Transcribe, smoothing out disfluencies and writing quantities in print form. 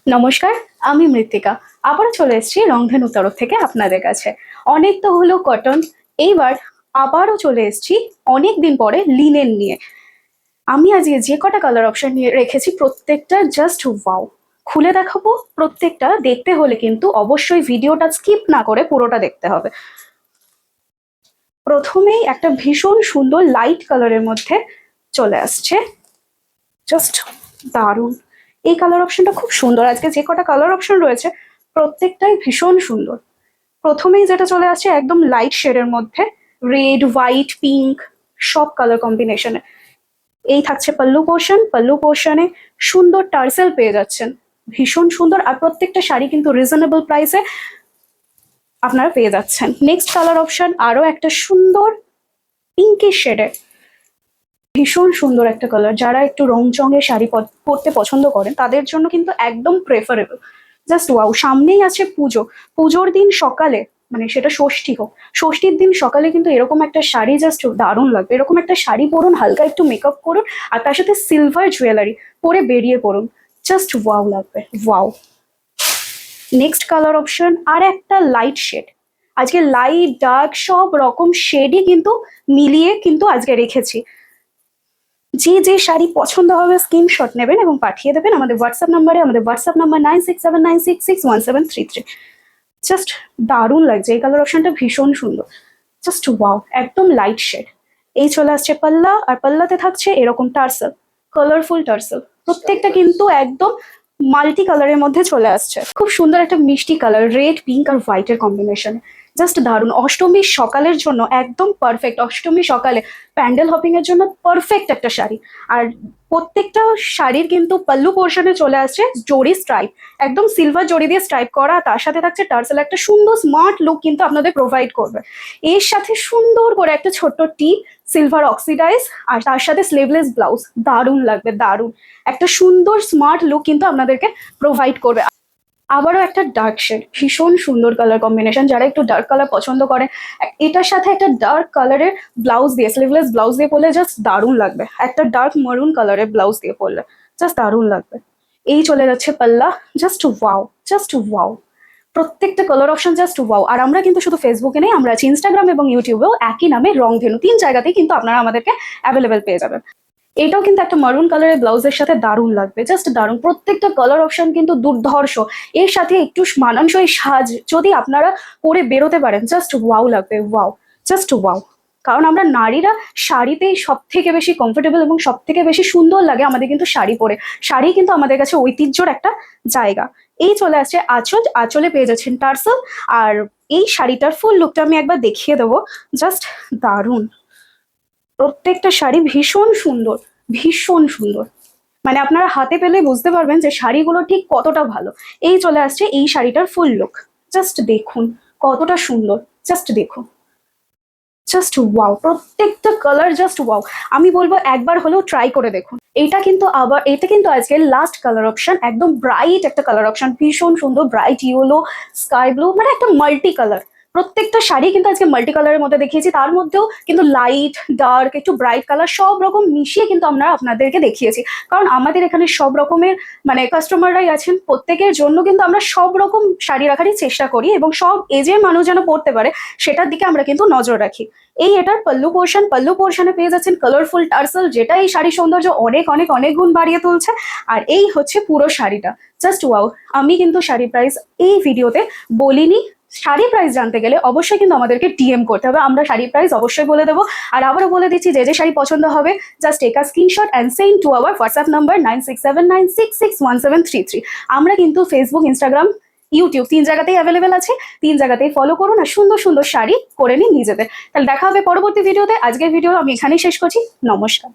নমস্কার, আমি মৃত্তিকা। আবারও চলে এসেছি রংধনু তরফ থেকে আপনাদের কাছে। অনেক তো হলো কটন, এইবার আবারও চলে এসেছি অনেক দিন পরে লিনেন নিয়ে। আমি আজকে যে কটা কালার অপশন নিয়ে রেখেছি প্রত্যেকটা জাস্ট ওয়াও। খুলে দেখাবো প্রত্যেকটা, দেখতে হলে কিন্তু অবশ্যই ভিডিওটা স্কিপ না করে পুরোটা দেখতে হবে। প্রথমেই একটা ভীষণ সুন্দর লাইট কালারের মধ্যে চলে আসছে, জাস্ট দারুণ। এই কালার অপশনটা খুব সুন্দর। আজকে যে কটা কালার অপশন রয়েছে প্রত্যেকটাই ভীষণ সুন্দর। প্রথমেই যেটা চলে আসছে একদম লাইট শেডের মধ্যে, রেড, হোয়াইট, পিঙ্ক, সব কালার কম্বিনেশনে। এই থাকছে পাল্লু পোর্শন। পাল্লু পোর্শনে সুন্দর টার্সেল পেয়ে যাচ্ছেন, ভীষণ সুন্দর। আর প্রত্যেকটা শাড়ি কিন্তু রিজনেবল প্রাইসে আপনারা পেয়ে যাচ্ছেন। নেক্সট কালার অপশন আরো একটা সুন্দর পিঙ্কিশ শেডের, ভীষণ সুন্দর একটা কালার। যারা একটু রং চঙের শাড়ি পরতে পছন্দ করেন তাদের জন্য কিন্তু একদম প্রেফারেবল। Just wow. সামনেই আছে পুজো, পুজোর দিন সকালে, মানে সেটা ষষ্ঠী হোক, ষষ্ঠীর দিন সকালে কিন্তু এরকম একটা শাড়ি জাস্ট দারুণ লাগবে। এরকম একটা শাড়ি পরুন, হালকা একটু মেকআপ করুন, আর তার সাথে সিলভার জুয়েলারি পরে বেরিয়ে পড়ুন, জাস্ট ওয়াও লাগবে, ওয়াও। নেক্সট কালার অপশন আর একটা লাইট শেড। আজকে লাইট ডার্ক সব রকম শেডই কিন্তু মিলিয়ে কিন্তু আজকে রেখেছি। যে যে শাড়ি পছন্দ হবে স্ক্রিনশট নেবেন এবং পাঠিয়ে দেবেন আমাদের হোয়াটসঅ্যাপ নাম্বারে। আমাদের হোয়াটসঅ্যাপ নাম্বার 9679661733। জাস্ট দারুণ লাগছে, এই কালার অপশনটা ভীষণ সুন্দর, জাস্ট ওয়াও, একদম লাইট শেড। এই চলে আসছে পাল্লা, আর পাল্লাতে থাকছে এরকম টার্সেল, কালারফুল টার্সেল। প্রত্যেকটা কিন্তু একদম মাল্টি কালারের মধ্যে চলে আসছে। খুব সুন্দর একটা মিষ্টি কালার, রেড, পিঙ্ক আর হোয়াইটের কম্বিনেশন, জাস্ট দারুণ। অষ্টমীর সকালের জন্য একদম পারফেক্ট। অষ্টমী সকালে প্যান্ডেল হপিং এর জন্য পারফেক্ট একটা শাড়ি। আর প্রত্যেকটা শাড়ির কিন্তু পাল্লু পোর্শনে চলে আসছে জরি স্ট্রাইপ, একদম সিলভার জরি দিয়ে স্ট্রাইপ করা। তার সাথে থাকছে টার্সেল, একটা সুন্দর স্মার্ট লুক কিন্তু আপনাদের প্রোভাইড করবে। এর সাথে সুন্দর করে একটা ছোট্ট টিপ, সিলভার অক্সিডাইজ, আর তার সাথে স্লিভলেস ব্লাউজ। দারুণ লাগবে, দারুণ একটা সুন্দর স্মার্ট লুক কিন্তু আপনাদেরকে প্রোভাইড করবে। আবারও একটা ডার্ক শেড, ভীষণ সুন্দর কালার কম্বিনেশন। যারা একটু ডার্ক কালার পছন্দ করেন, এটার সাথে একটা ডার্ক কালারের ব্লাউজ দিয়ে, স্লিভলেস ব্লাউজ দিয়ে পরলে জাস্ট দারুণ লাগবে। একটা ডার্ক মারুন কালারের ব্লাউজ দিয়ে পরলে জাস্ট দারুণ লাগবে। এই চলে যাচ্ছে পাল্লা, জাস্ট ওয়াও, জাস্ট ওয়াও। প্রত্যেকটা কালার অপশন জাস্ট ওয়াও। আর আমরা কিন্তু শুধু ফেসবুকে নেই, আমরা আছি ইনস্টাগ্রাম এবং ইউটিউবেও একই নামে রংধনু। 3 জায়গাতেই কিন্তু আপনারা আমাদেরকে অ্যাভেলেবেল পেয়ে যাবেন। এটাও কিন্তু একটা মারুন কালারের ব্লাউজের সাথে দারুণ লাগবে, জাস্ট দারুণ। প্রত্যেকটা কালার অপশন কিন্তু দুর্ধর্ষ। এর সাথে একটু মানানসই সাজ যদি আপনারা পরে বেরোতে পারেন, জাস্ট ওয়াও লাগবে, ওয়াও, জাস্ট ওয়াও। কারণ আমরা নারীরা শাড়িতেই সব থেকে বেশি কমফোর্টেবল এবং সব থেকে বেশি সুন্দর লাগে আমাদের কিন্তু শাড়ি পরে। শাড়ি কিন্তু আমাদের কাছে ঐতিহ্যর একটা জায়গা। এই চলে আসছে আঁচল, আঁচলে পেয়ে যাচ্ছেন টার্সেল। আর এই শাড়িটার ফুল লুকটা আমি একবার দেখিয়ে দেবো, জাস্ট দারুণ। প্রত্যেকটা শাড়ি ভীষণ সুন্দর, ভীষণ সুন্দর। মানে আপনারা হাতে পেলে বুঝতে পারবেন যে শাড়িগুলো ঠিক কতটা ভালো। এই চলে আসছে এই শাড়িটার ফুল লুক, জাস্ট দেখুন কতটা সুন্দর, জাস্ট দেখুন, জাস্ট ওয়াও। প্রত্যেকটা কালার জাস্ট ওয়াও। আমি বলবো একবার হলেও ট্রাই করে দেখুন। এটা কিন্তু আজকের লাস্ট কালার অপশন, একদম ব্রাইট একটা কালার অপশন, ভীষণ সুন্দর, ব্রাইট ইয়েলো, স্কাই ব্লু, মানে একটা মাল্টি কালার। প্রত্যেকটা শাড়ি কিন্তু আজকে মাল্টি কালারের মধ্যে দেখিয়েছি, তার মধ্যেও কিন্তু লাইট, ডার্ক, একটু ব্রাইট কালার সব রকম মিশিয়ে কিন্তু আমরা আপনাদেরকে দেখিয়েছি। কারণ আমাদের এখানে সব রকমের মানে কাস্টমাররাই আছেন, প্রত্যেকের জন্য কিন্তু আমরা সব রকম শাড়ি রাখারই চেষ্টা করি এবং সব এজের মানুষ যেন পড়তে পারে সেটার দিকে আমরা কিন্তু নজর রাখি। এই এটার পাল্লু পোর্শন, পাল্লু পোর্শনে পেয়ে যাচ্ছেন কালারফুল টার্সেল, যেটা এই শাড়ির সৌন্দর্য অনেক অনেক অনেক গুণ বাড়িয়ে তুলছে। আর এই হচ্ছে পুরো শাড়িটা, জাস্ট ওয়াও। আমি কিন্তু শাড়ি প্রাইস এই ভিডিওতে বলিনি। শাড়ি প্রাইস জানতে গেলে অবশ্যই কিন্তু আমাদেরকে ডিএম করতে হবে, আমরা শাড়ি প্রাইস অবশ্যই বলে দেবো। আর আবারও বলে দিচ্ছি, যে যে শাড়ি পছন্দ হবে just take a screenshot and send to our WhatsApp number 9679661733। আমরা কিন্তু ফেসবুক, ইনস্টাগ্রাম, ইউটিউব 3 জায়গাতেই অ্যাভেলেবেল আছে। 3 জায়গাতেই ফলো করুন আর সুন্দর সুন্দর শাড়ি করে নিন নিজেদের। তাহলে দেখা হবে পরবর্তী ভিডিওতে। আজকের ভিডিও আমি এখানেই শেষ করছি। নমস্কার।